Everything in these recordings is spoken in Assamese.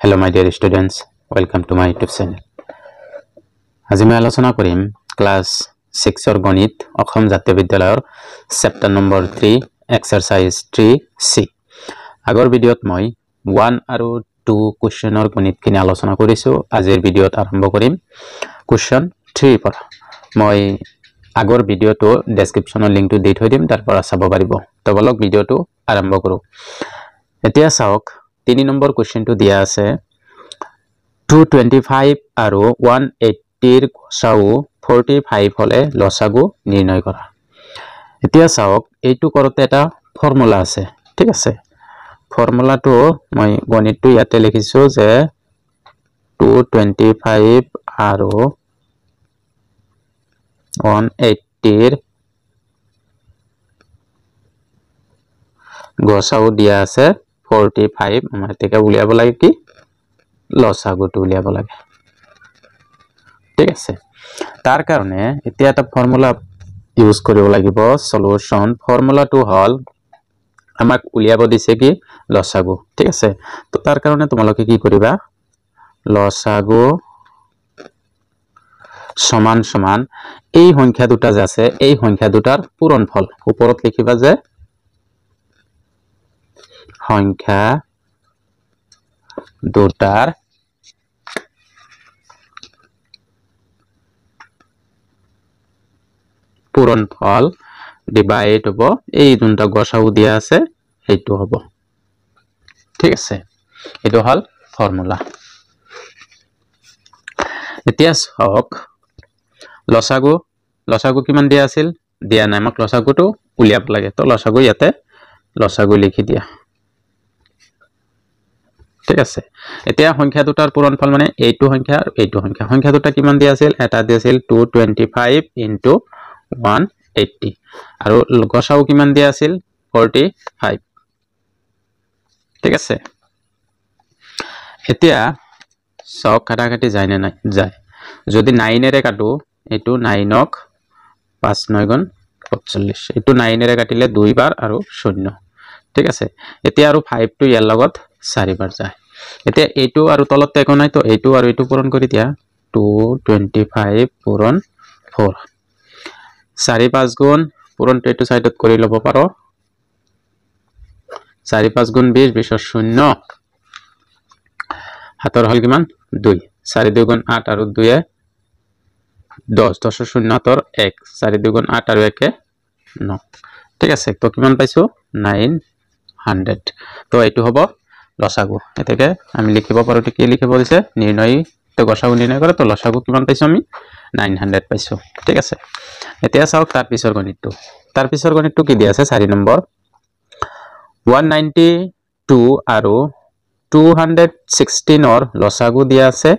Hello my dear students, welcome to my YouTube channel. আজি মই আলোচনা কৰিম ক্লাস 6 ৰ গণিত অসম জাতীয় বিদ্যালয়ৰ চেপ্টাৰ নম্বৰ 3 এক্সাৰসাইজ 3C আগৰ ভিডিঅত মই 1 আৰু 2 কোৱেশ্চনৰ গণিতখিনি আলোচনা কৰিছো আজিৰ ভিডিঅত আৰম্ভ কৰিম কোৱেশ্চন 3 পৰা মই আগৰ ভিডিঅটো ডেসক্ৰিপচনৰ লিংকটো দি থৈ দিম তাৰ পৰা চাব পাৰিব তো বলক ভিডিঅটো আৰম্ভ কৰো এতিয়া চাওক 3 নম্বৰ কোৱেশ্চনটো দিয়া আছে 225 আৰু 180 ৰ গসাউ 45 হলে লসাগু নিৰ্ণয় কৰা এতিয়া চাওক এইটো কৰতে এটা ফৰ্মুলা আছে ঠিক আছে ফৰ্মুলাটো মই গণিতটো ইয়াতে লিখিছো যে 225 আৰু 180 ৰ গসাউ দিয়া আছে 45 আমাৰ তেকা উলিয়াব লাগে কি লসাগুটো উলিয়াব লাগে ঠিক আছে তাৰ কাৰণে এতিয়া এটা ফৰ্মুলা ইউজ কৰিব লাগিব সলিউশন ফৰ্মুলাটো হল আমাক উলিয়াব দিছে কি লসাগু ঠিক আছে তো তাৰ কাৰণে তোমালোকে কি কৰিবা লসাগু সমান সমান এই সংখ্যা দুটা যে আছে এই সংখ্যা দুটাৰ পূৰণফল ওপৰত লিখিবা যে সংখ্যা দুটাৰ পূৰণফল ডিভাইড হ'ব এই দুটা গসাউ দিয়া আছে সেইটো হ'ব ঠিক আছে এটো হল ফৰ্মুলা এতিয়া হক লসাগু কিমান দিয়া আছিল দিয়া নাই আমাক লসাগুটো উলিয়াব লাগে তো লসাগু ইয়াতে লসাগু লিখি দিয়া ঠিক আছে এতিয়া সংখ্যা দুটাৰ পূৰণফল মানে এইটো সংখ্যা দুটা কিমান দিয়া আছিল এটা দিয়া আছিল 225 * 180 আৰু গসাউ কিমান দিয়া আছিল 45 ঠিক আছে এতিয়া সব কাটাকাটি যায় না নাই যায় যদি 9 এৰে কাটো এটো 9 ক 5 9 গুণ 45 এটো 9 এৰে কাটিলে দুই বাৰ আৰু 0 ঠিক আছে এতিয়া আৰু 5 টো ইয়াৰ লগত 4 বাৰ যায় এতিয়া এইটো আৰু তলতে একো নাই তো এইটো আৰু এইটো পূৰণ কৰি দিয়া 225 পূৰণ 4 4 5 গুণ পূৰণটো এইটো সাইডত কৰি লব পাৰো 4 5 গুণ 20 20 0 হাতৰ হল কিমান 2 4 2 গুণ 8 আৰু 2 এ 10 10 0 হাতৰ 1 4 2 গুণ 8 আৰু 1 9 ঠিক আছে তো কিমান পাইছো 900 তো এইটো হ'ব লসাগু এতেকে আমি লিখিব পাৰো কি লিখিব দিছে নিৰ্ণয় তো গসাগু নিৰ্ণয় কৰে তো লসাগু কিমান পাইছো আমি 900 পাইছো ঠিক আছে এতিয়া চাওক তাৰ পিছৰ গণিতটো কি দিয়া আছে 4 নম্বৰ 192 আৰু 216 ৰ লসাগু দিয়া আছে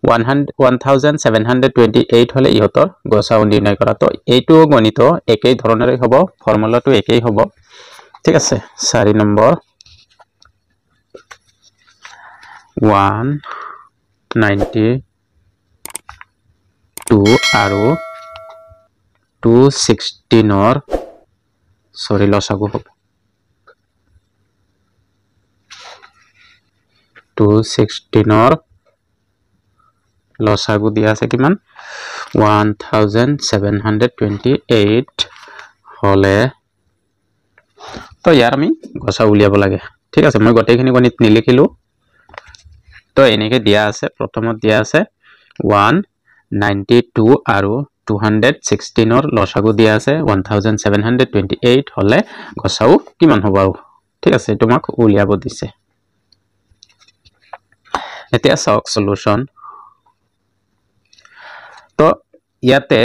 1728 হলে ইহতৰ গসাউ নিৰ্ণয় কৰা তো এইটো গণিত একেই ধৰণৰে হ'ব ফৰ্মুলাটো একেই হ'ব ঠিক আছে 4 নম্বৰ 192 আৰু 216 ৰ সৰি লসাগু হ'ব 216 ৰ লসাগু দিয়া আছে কিমান 1728 হলে তো ইয়াৰ আমি গসাউ উলিয়াব লাগে ঠিক আছে মই গটেইখিনি গণিত নিলিখিলো তো এনেকে দিয়া আছে প্ৰথমত দিয়া আছে 192 আৰু 216 ৰ লসাগু দিয়া আছে 1728 হলে গসাউ কিমান হ'ব ঠিক আছে তোমাক উলিয়াব দিছে এতিয়া চাওক সলিউশন তো ইয়াতে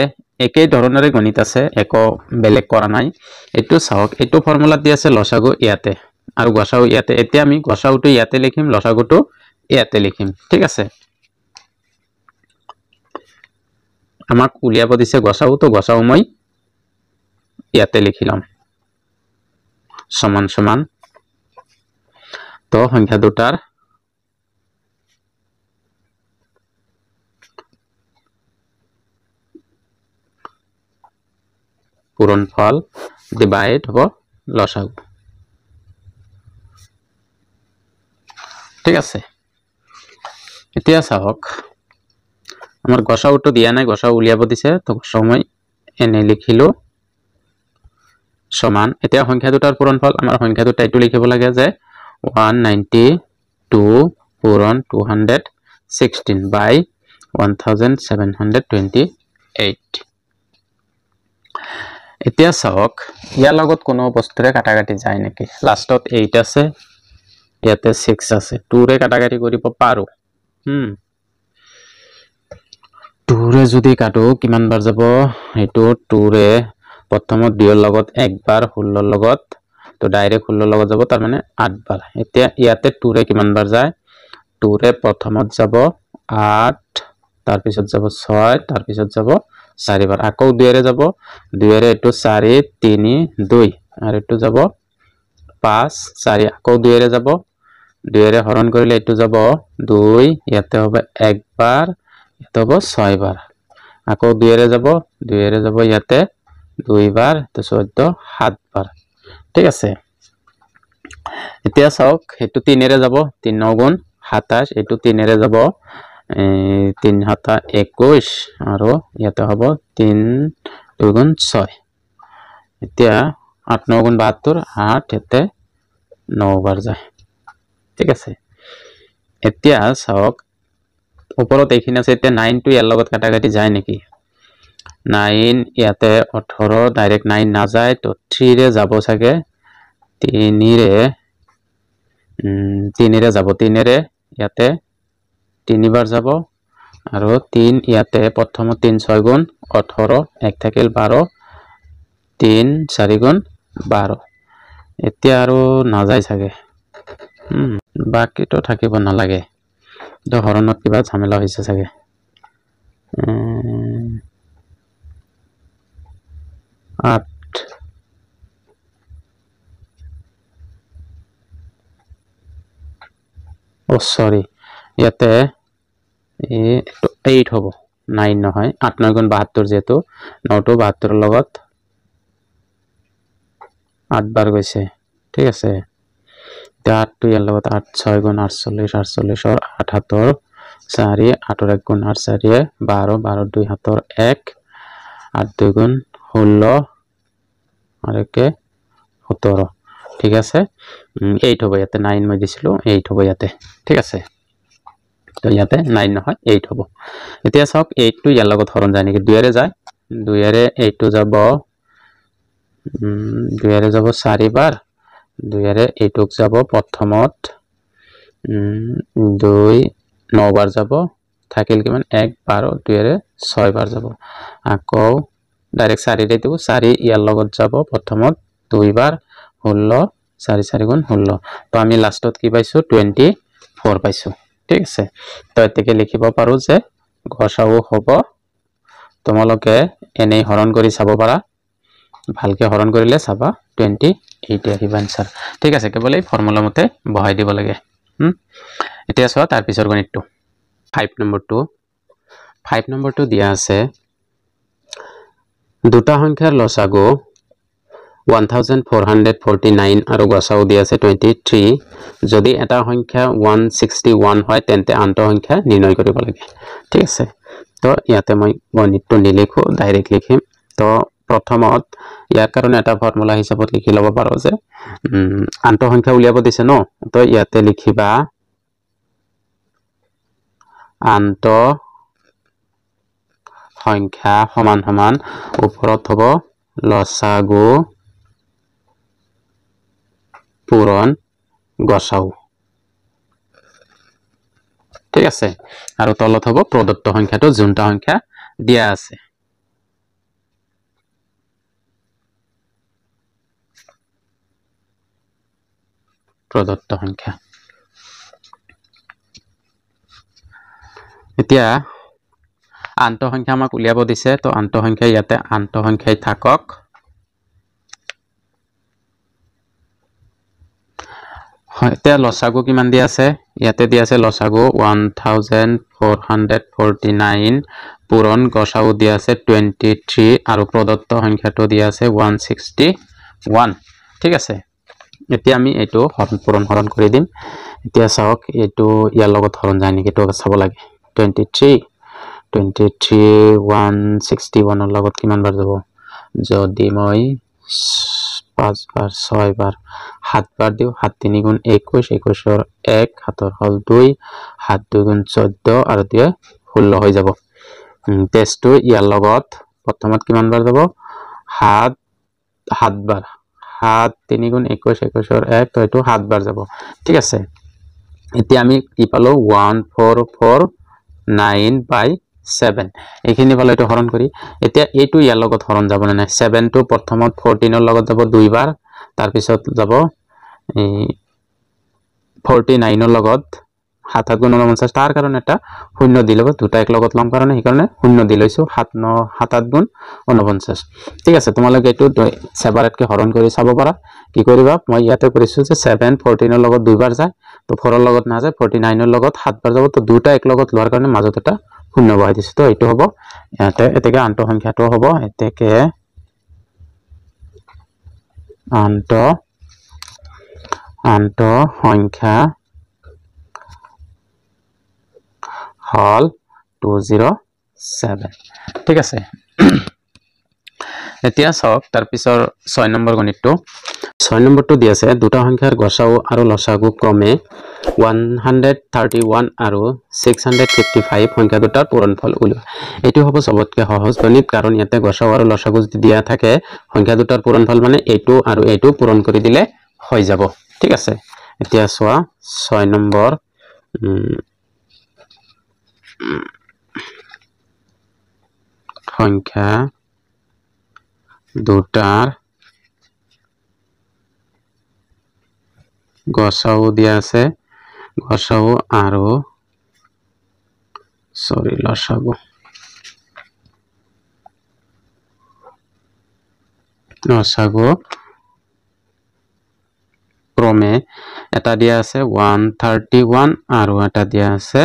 একেই ধৰণৰে গণিত আছে একো বেলেগ কৰা নাই এটো চাওক এটো ফৰ্মুলাত দি আছে লসাগু ইয়াতে আৰু গসাউ ইয়াতে এতিয়া আমি গসাউটো ইয়াতে লিখিম লসাগুটো ইয়াতে লিখিম ঠিক আছে আমাক উলিয়াব দিছে গসাউ তো গসাউ মই ইয়াতে লিখিলাম সমান সমান তো সংখ্যা দুটাৰ পূৰণফল ডিভাইড হ'ব লসাগু ঠিক আছে এতিয়া চাওক আমাৰ গসাউটো দিয়া নাই, গসাউ উলিয়াব দিছে, তো গসাউ মই এনে লিখিলো সমান। এতিয়া সংখ্যা দুটাৰ পূৰণফল আমাৰ সংখ্যা দুটা এইটো লিখিব লাগে যে 192 পূৰণ 216 বাই 1728। এতিয়া চাওক ইয়াৰ লগত কোনো বস্তুৰে কাটাকাটি যায় নেকি? লাষ্টত 8 আছে, ইয়াতে 6 আছে, 2 ৰে কাটাকাটি কৰিব পাৰো। 2 ৰে যদি কাটো কিমান বাৰ যাব? এইটো 2 ৰে প্ৰথমত 2 ৰ লগত একবাৰ, 16 ৰ লগত, তো ডাইৰেক্ট 16 ৰ লগত যাব, তাৰ মানে 8 বাৰ। এতিয়া ইয়াতে 2 ৰে কিমান বাৰ যায়? 2 ৰে প্ৰথমত যাব 8, তাৰপিছত যাব 6, তাৰপিছত যাব 4 বাৰ, আকৌ 2 ৰে যাব, 2 ৰে এইটো 4 3 2 আৰু এইটো যাব 5 4, আকৌ 2 ৰে যাব, 2 ৰে হৰণ কৰিলে এইটো যাব 2, ইয়াতে হবে 1 বাৰ, ইয়াতে হ'ব 6 বাৰ, আকৌ 2 ৰে যাব, 2 ৰে যাব ইয়াতে 2 বাৰ, তো 14 7 বাৰ। ঠিক আছে, এতিয়া চাওক এইটো 3 ৰে যাব, 3 9 গুণ 27, এইটো 3 ৰে যাব 3 7 21 আৰু ইয়াতে হ'ব 3 2 গুণ 6। এতিয়া 8 9 গুণ 72, 8 ইয়াতে 9 বাৰ যায়। ঠিক আছে, এতিয়া চাওক ওপৰত এইখিনি আছে, এতিয়া 9 টো ইয়াৰ লগত কাটাকাটি যায় নেকি? 9 ইয়াতে 18, ডাইৰেক্ট 9 নাযায়, তো 3 ৰে যাব চাগে, 3 ৰে যাব, 3 ৰে ইয়াতে 3 বাৰ যাব, আৰু 3 ইয়াতে প্ৰথমত 3 6 গুণ 18, 1 থাকিল 12, 3 4 গুণ 12, এতিয়া আৰু নাযায় চাগে, বাকীটো থাকিব নালাগে, তো হৰণত কিবা ঝামেলা হৈছে চাগে। 8 সৰি, ইয়াতে 8 হ'ব, 9 নহয়, 8 9 গুণ 72, যেহেতু 9 টো 72 লগত 8 বাৰ গৈছে। ঠিক আছে, 8 টো ইয়াৰ লগত 8 6 গুণ 48, 48 8 হাতৰ 4, 8 1 গুণ 8 4 12, 12 2 হাতৰ 1, 8 2 গুণ 16 আৰু একে 17। ঠিক আছে, 8 হ'ব ইয়াতে, 9 মই দিছিলো, 8 হ'ব ইয়াতে। ঠিক আছে, তো ইয়াতে 9 নহয় 8 হ'ব। এতিয়া চাওক 8 টো ইয়াৰ লগত হৰণ যায় নেকি? 2 ৰে যায়, 2 ৰে 8 টো যাব, 2 ৰে যাব 4 বাৰ, 2 ৰে 8 যাব প্ৰথমত 2 9 বাৰ যাব, থাকিল কিমান 1 12, 2 ৰে 6 বাৰ যাব, আকৌ ডাইৰেক্ট 4 ৰে দিব, 4 ইয়াৰ লগত যাব প্ৰথমত 2 বাৰ, 16 4 4 গুণ 16, তো আমি লাষ্টত কি পাইছো? 24 পাইছো। ঠিক আছে, তো এতেকে লিখিব পাৰো যে গসাউ হ'ব, তোমালোকে এনেই হৰণ কৰি চাব পাৰা, ভালকে হৰণ কৰিলে চাবা 28 আহিব আনসাৰ। ঠিক আছে, কেৱল এই ফৰ্মুলা মতে বহাই দিব লাগে। এতিয়া চোৱা তাৰ পিছৰ গণিতটো 5 নম্বৰটো দিয়া আছে, দুটা সংখ্যাৰ লসাগু 1449 আৰু গসাউ দিয়া আছে 23। যদি এটা সংখ্যা 161 হয় তেন্তে আনটো সংখ্যা নিৰ্ণয় কৰিব লাগে। ঠিক আছে, তো ইয়াতে মই গণিতটো নিলিখো, ডাইৰেক্ট লিখিম। তো প্ৰথমত ইয়াৰ কাৰণে এটা ফৰ্মুলা হিচাপত লিখি ল'ব পাৰো যে আনটো সংখ্যা উলিয়াব দিছে ন, তো ইয়াতে লিখিবা আনটো সংখ্যা সমান সমান ওপৰত হ'ব লসাগু পূৰণ গসাউ। ঠিক আছে, আৰু তলত হ'ব প্ৰদত্ত সংখ্যাটো যোনটা সংখ্যা দিয়া আছে। প্ৰদত্ত সংখ্যা। এতিয়া আনটো সংখ্যা আমাক উলিয়াব দিছে, তো আনটো সংখ্যা ইয়াতে আনটো সংখ্যাই থাকক। এতিয়া লসাগু কিমান দিয়া আছে? ইয়াতে দিয়া আছে লসাগু 1449 পূৰণ গসাউ দিয়া আছে 23 আৰু প্ৰদত্ত সংখ্যাটো দিয়া আছে 161। ঠিক আছে, এতিয়া আমি এইটো হৰণ কৰি দিম এতিয়া চাওক এইটো ইয়াৰ লগত হৰণ যায় নেকি এইটো চাব লাগে 23 161 ৰ লগত কিমান বাৰ যাব যদি মই 5 বাৰ 6 বাৰ 7 বাৰ দিও 7 3 গুণ 21 21 ৰ 1 7 ৰ হল 2 7 2 গুণ 14 আৰু 2 16 হৈ যাব টেষ্টটো ইয়াৰ লগত প্ৰথমত কিমান বাৰ যাব 7 বাৰ 7 3 গুণ 21 21 ৰ 1 তো এটো 7 বাৰ যাব ঠিক আছে এতিয়া আমি কি পালো 1449/7 এইখিনি পালো এটো হৰণ কৰি এতিয়া এইটো ইয়াৰ লগত হৰণ যাব না 7 টো প্ৰথমত 14 ৰ লগত যাব দুই বাৰ তাৰ পিছত যাব 49 ৰ লগত 7 7 গুণ 49 তাৰ কাৰণে এটা শূন্য দিলে দুটা এক লগত লম কাৰণে এই কাৰণে শূন্য দি লৈছো 7 9 7 8 গুণ 49 ঠিক আছে তোমালোকে এটো সেপাৰেটকে হৰণ কৰি চাব পাৰা কি কৰিবা মই ইয়াতে কৰিছো যে 7 14 ৰ লগত দুইবাৰ যায় তো 4 ৰ লগত না যায় 49 ৰ লগত 7 বাৰ যাব তো দুটা এক লগত লোৱাৰ কাৰণে মাজত এটা শূন্য বহাই দিছো তো এটো হ'ব ইয়াতে এতেকে আন্ত সংখ্যাটো হ'ব এতেকে আন্ত সংখ্যা হল 207 ঠিক আছে এতিয়া চাওক তাৰ পিছৰ 6 নম্বৰ গণিতটো 6 নম্বৰটো দি আছে দুটা সংখ্যাৰ গসাউ আৰু লসাগু ক্ৰমে 131 আৰু 655 সংখ্যা দুটাৰ পূৰণফল উলিওৱা এটো হ'ব সবতকে সহজ গণিত কাৰণ ইয়াতে গসাউ আৰু লসাগু যদি দিয়া থাকে সংখ্যা দুটাৰ পূৰণফল মানে এইটো আৰু এইটো পূৰণ কৰি দিলে হৈ যাব ঠিক আছে এতিয়া চোৱা 6 নম্বৰ সংখ্যা দুটাৰ গসাউ দিয়া আছে গসাউ আৰু লসাগু ক্ৰমে এটা দিয়া আছে 131 আৰু এটা দিয়া আছে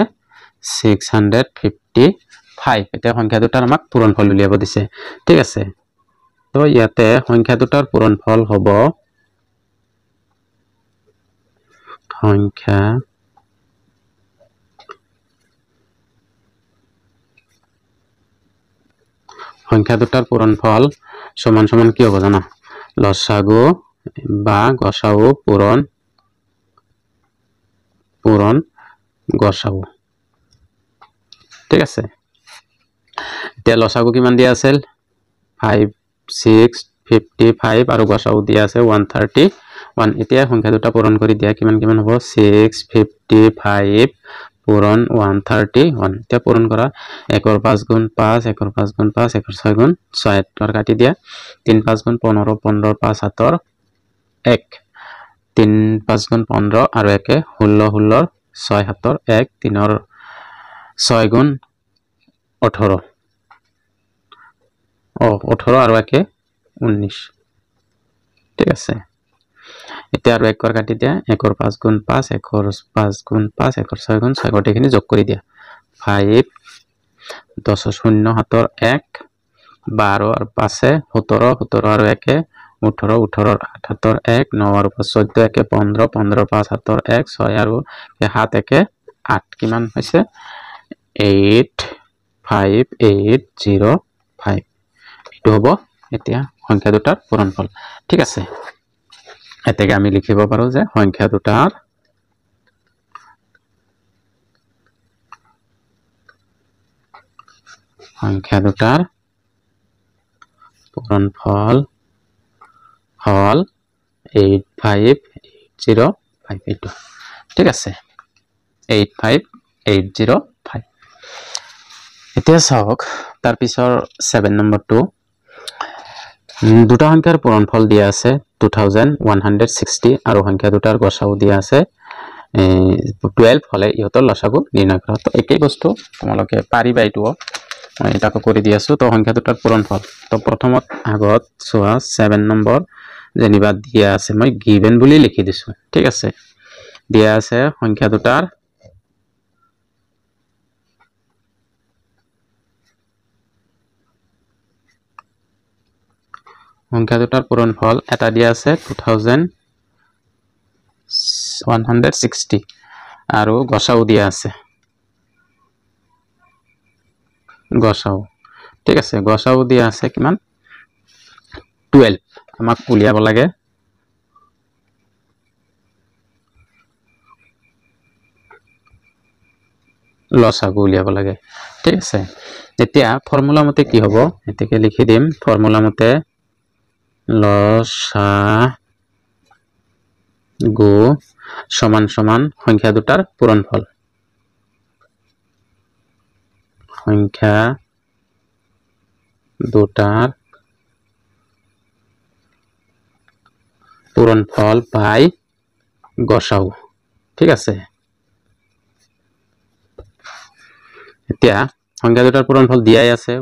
655 এটা সংখ্যা দুটাৰ আমাক পূৰণফল উলিয়াব দিছে ঠিক আছে তো ইয়াতে সংখ্যা দুটাৰ পূৰণফল হ'ব সংখ্যা দুটাৰ পূৰণফল সমান সমান কি হ'ব জানা লসাগু বা গসাউ পূৰণ গসাউ ঠিক আছে এতিয়া লসাগু কিমান দিয়া আছিল 5655 আৰু গসাউ দিয়া আছে 131 এতিয়া সংখ্যা দুটা পূৰণ কৰি দিয়া কিমান কিমান হ'ব 655 পূৰণ 131 এতিয়া পূৰণ কৰা 1 ৰ 5 গুণ 5 1 ৰ 5 গুণ 5 1 ৰ 6 গুণ 6 ৰ কাটি দিয়া 3 5 গুণ 15 15 5 7 ৰ 1 3 5 গুণ 15 আৰু 1 16 16 ৰ 6 7 ৰ 1 3 ৰ 6 গুণ 18 18 আৰু 1 19 ঠিক আছে এতিয়া আৰু 1 ৰ কাটি দিয়া 1 ৰ 5 গুণ 5 1 ৰ 5 গুণ 5 1 ৰ 6 গুণ 6 গটেখিনি যোগ কৰি দিয়া 5 10 0 7 ৰ 1 12 আৰু 5 17 17 আৰু 1 18 18 ৰ 8 ৰ 1 9 আৰু 5 14 1 15 15 ৰ 5 7 ৰ 1 6 আৰু 7 1 8 কিমান হৈছে 85805 এটো হ'ব এতিয়া সংখ্যা দুটাৰ পূৰণফল ঠিক আছে এতেকে আমি লিখিব পাৰো যে সংখ্যা দুটাৰ পূৰণফল হল 85805 এটো ঠিক আছে 85805 এতিয়া চাওক তাৰ পিছৰ 7 নম্বৰটো দুটা সংখ্যাৰ পূৰণফল দিয়া আছে 2160 আৰু সংখ্যা দুটাৰ গসাউ দিয়া আছে 12 হলে ইহতৰ লসাগু নিৰ্ণয় কৰা তো একেই বস্তু তোমালোকে পাৰিবা এইটো এটাকো কৰি দি আছো তো সংখ্যা দুটাৰ পূৰণফল তো প্ৰথমত আগত চোৱা 7 নম্বৰ যেনিবা দিয়া আছে মই গিভেন বুলি লিখি দিছো ঠিক আছে দিয়া আছে সংখ্যা দুটাৰ পূৰণফল এটা দিয়া আছে 2160 160 আৰু গসাও দিয়া আছে গসাও ঠিক আছে গসাও দিয়া আছে কিমান 12 আমাক উলিয়াব লাগে লসাগু উলিয়াব লাগে ঠিক আছে এতিয়া ফৰ্মুলা মতে কি হ'ব এতেকে লিখি দিম ফৰ্মুলা মতে লসাগু সমান সমান সংখ্যা দুটাৰ পূৰণফল সংখ্যা দুটাৰ পূৰণফল বাই গসাও ঠিক আছে এতিয়া সংখ্যা দুটাৰ পূৰণফল দিয়াই আছে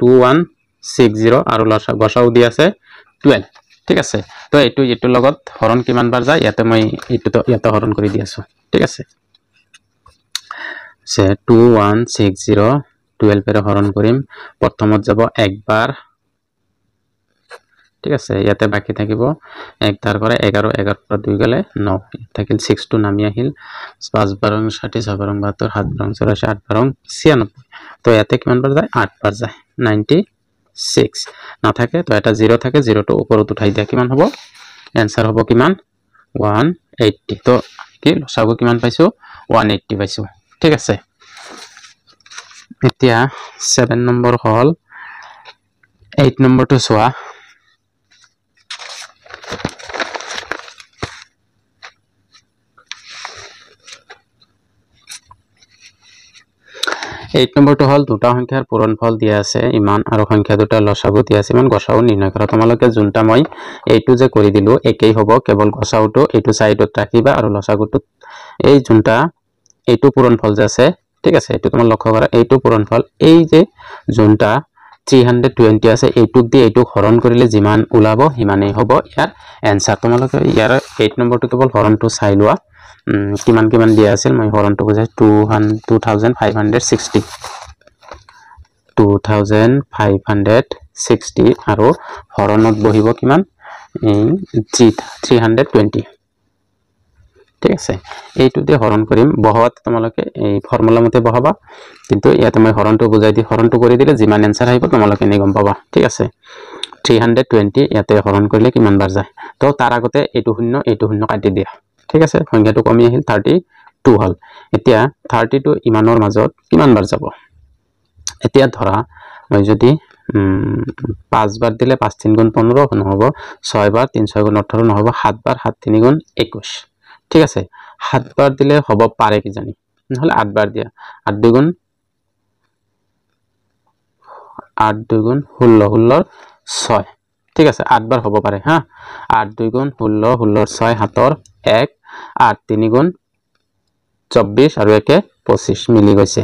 2160 আৰু গসাও দি আছে 12 ঠিক আছে তো এইটো লগত হৰণ কিমান বাৰ যায় ইয়াতে মই ইয়াতে হৰণ কৰি দি আছো ঠিক আছে সে 2160 12 এৰে হৰণ কৰিম প্ৰথমত যাব একবাৰ ঠিক আছে ইয়াতে বাকি থাকিব 1 তাৰ পৰা 11 11 পৰা 2 গলে 9 থাকিল 6 টো নামি আহিল 5 বাৰং 60 6 বাৰং 72 7 বাৰং 84 8 বাৰং 96 তো ইয়াতে কিমান বাৰ যায় 8 বাৰ যায় 96 না থাকে তো এটা 0 থাকে 0 টো ওপৰত উঠাই দিয়া কিমান হ'ব आंसर হ'ব কিমান 180 তো কি লসাগু কিমান পাইছো 180 পাইছো ঠিক আছে এতিয়া 7 নম্বৰ হল 8 নম্বৰটো সোয়া 8 নম্বৰটো হল দুটা সংখ্যাৰ পূৰণফল দিয়া আছে ইমান আৰু সংখ্যা দুটা লসাগু দিয়া আছে ইমান গসাও নিৰ্ণয় কৰা তোমালোকে যোনটা মই এইটো যে কৰি দিলো একেই হ'ব কেৱল গসাওটো এইটো সাইডত ৰাখিবা আৰু লসাগুটো এই যোনটা এইটো পূৰণফল যে আছে ঠিক আছে এইটো তোমাক লক্ষ্য কৰা এইটো পূৰণফল এই যে যোনটা 320 আছে এইটুক দি এইটুক হৰণ কৰিলে যিমান ওলাব হিমানেই হ'ব ইয়াৰ आंसर তোমালোকে ইয়াৰ 8 নম্বৰটো কেৱল হৰণটো চাই লোৱা কিমান কিমান দিয়া আছিল মই হৰণটো বুজাই 2560 আৰু হৰণত বহিব কিমান 320 ঠিক আছে এইটো দিয়ে হৰণ কৰিম বহাত তোমালোকে এই ফৰ্মুলা মতে বহাবা কিন্তু ইয়াতে মই হৰণটো বুজাই দি হৰণটো কৰি দিলে যিমান आंसर আহিব তোমালোকে নি গম পাবা ঠিক আছে 320 ইয়াতে হৰণ কৰিলে কিমান বাৰ যায় তো তাৰ আগতে এইটো শূন্য কাটি দিয়া ঠিক আছে সংখ্যাটো কমি আহিল 32 হল এতিয়া 32 ইমানৰ মাজত কিমান বাৰ যাব এতিয়া ধৰা মই যদি 5 বাৰ দিলে 5 3 গুণ 15 নহব 6 বাৰ 3 6 গুণ 18 নহব 7 বাৰ 7 3 গুণ 21 ঠিক আছে 7 বাৰ দিলে হ'ব পাৰে কি জানি নহলে 8 বাৰ দিয়া 8 2 গুণ 16 16 6 ঠিক আছে 8 বাৰ হ'ব পাৰে হা 8 2 গুণ 16 16 6 হাতৰ 1 8 3 গুণ 24 আৰু 1 25 মিলি গৈছে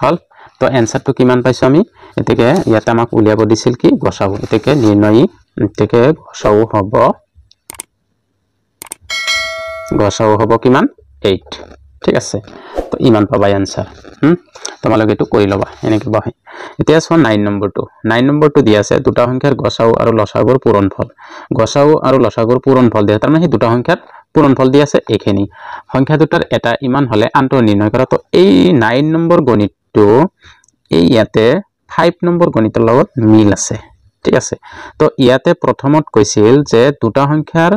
হল তো आंसर টো কিমান পাইছো আমি এতেকে ইয়াতে আমাক উলিয়াব দিছিল কি গসাও এতেকে নিৰ্ণয় এতেকে গসাও হ'ব কিমান 8 ঠিক আছে তো ইমান পাবা आंसर তোমালোকে এটো কৰি লবা এনেকে বহাই এতিয়া সো 9 নম্বৰটো দিয়া আছে দুটা সংখ্যাৰ গসাও আৰু লসাগুৰ পূৰণফল গসাও আৰু লসাগুৰ পূৰণফল দিয়া তাৰ মানে দুটা সংখ্যাৰ পূৰণফল দিয়া আছে এখিনি সংখ্যা দুটাৰ এটা ইমান হলে আনটো নিৰ্ণয় কৰা তো এই 9 নম্বৰ গণিতটো এই ইয়াতে 5 নম্বৰ গণিতৰ লগত মিল আছে ঠিক আছে তো ইয়াতে প্ৰথমত কৈছিল যে দুটা সংখ্যাৰ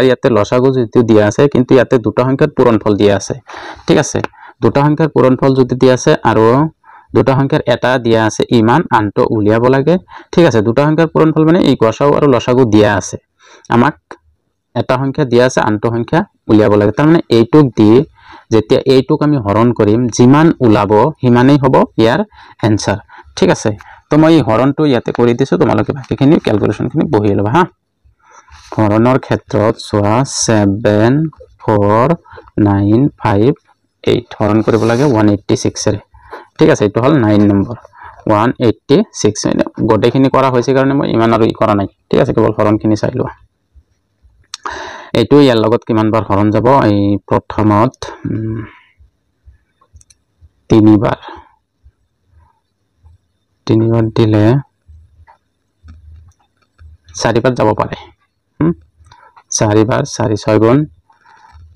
ইয়াতে লসাগু যেটো দিয়া আছে কিন্তু ইয়াতে দুটা সংখ্যাৰ পূৰণফল দিয়া আছে ঠিক আছে দুটা সংখ্যাৰ পূৰণফল যদি দিয়া আছে আৰু দুটা সংখ্যাৰ এটা দিয়া আছে ইমান আনটো উলিয়াব লাগে ঠিক আছে দুটা সংখ্যাৰ পূৰণফল মানে এই গসাও আৰু লসাগু দিয়া আছে আমাক এটা সংখ্যা দিয়া আছে আনটো সংখ্যা উলিয়াব লাগে তাৰ মানে এইটুক দি যেতিয়া এইটুক আমি হৰণ কৰিম যিমান ওলাব হিমানেই হ'ব ইয়াৰ आंसर ঠিক আছে তো মই হৰণটো ইয়াতে কৰি দিছো তোমালোকে বাকিখিনি ক্যালকুলেশন খিনি বহি লবা হা হৰণৰ ক্ষেত্ৰত সোয়া 7 4 9 5 8 হৰণ কৰিব লাগে 186 এৰে ঠিক আছে এটো হল 9 নম্বৰ 186 গোটেইখিনি কৰা হৈছে কাৰণে মই ইমান আৰু কৰা নাই ঠিক আছে কেৱল হৰণখিনি চাই লোৱা এইটো ইয়াৰ লগত কিমান বাৰ হৰণ যাব এই প্ৰথমত 3 বাৰ দিলে 4 বাৰ যাব পাৰে 4 বাৰ 4 6 গুণ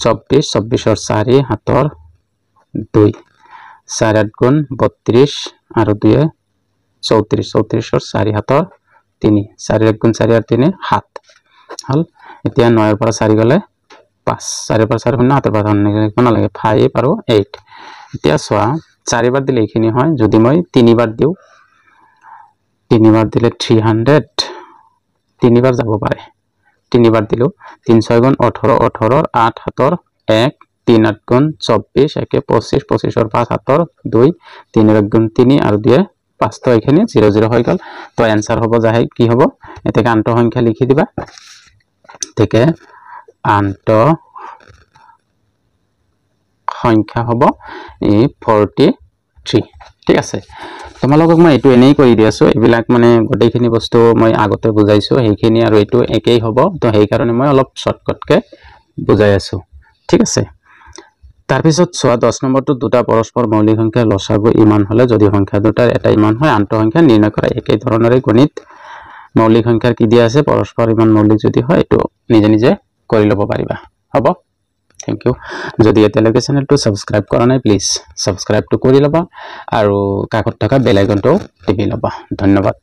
24 24 4 হাতৰ 2 4 8 গুণ 32 আৰু 2 34 34 4 হাতৰ 3 4 1 গুণ 4 আৰু 3 7 হল এতিয়া 9 পৰা 4 গলে 5 4 পৰা 4 শূন্য 7 পৰা 0 নালাগে 5 আৰু 8 এতিয়া চোৱা 4 বাৰ দিলে এইখিনি হয় যদি মই 3 বাৰ দিও 3 বাৰ দিলে 300 3 বাৰ যাব পাৰে 3 বাৰ দিলো 3 6 গুণ 18 18 8 হাতৰ 1 3 8 গুণ 24 1 25 25 5 হাতৰ 2 3 1 গুণ 3 আৰু 2 5 তো এখানে 0 0 হৈ গল তো आंसर হ'ব যাহে কি হ'ব এতেকে আন্ত সংখ্যা লিখি দিবা থেকে আন্ত সংখ্যা হ'ব 43 ঠিক আছে তোমালোকক মই এটো এনেই কৰি দি আছো এবিলাক মানে গটেইখিনি বস্তু মই আগতে বুজাইছো সেইখিনি আৰু এটো একেই হ'ব তো সেই কাৰণে মই অলপ শৰ্টকাটকে বুজাই আছো ঠিক আছে তাৰ পিছত সোয়া 10 নম্বৰটো দুটা পৰস্পৰ মৌলিক সংখ্যাৰ লসাগু ইমান হলে যদি সংখ্যা দুটাৰ এটা ইমান হয় আন্ত সংখ্যা নিৰ্ণয় কৰা একেই ধৰণৰে গণিত মৌলিক সংখ্যাৰ কি দিয়া আছে পৰস্পৰ ইমান মৌলিক যদি হয় এটো নিজে নিজে কৰি লব পাৰিবা হ'ব থ্যাংক ইউ যদি এতিয়ালৈকে চেনেলটো সাবস্ক্ৰাইব কৰা নাই প্লিজ সাবস্ক্ৰাইবটো কৰি লবা আৰু কাষত থকা বেল আইকনটো টিপি লবা ধন্যবাদ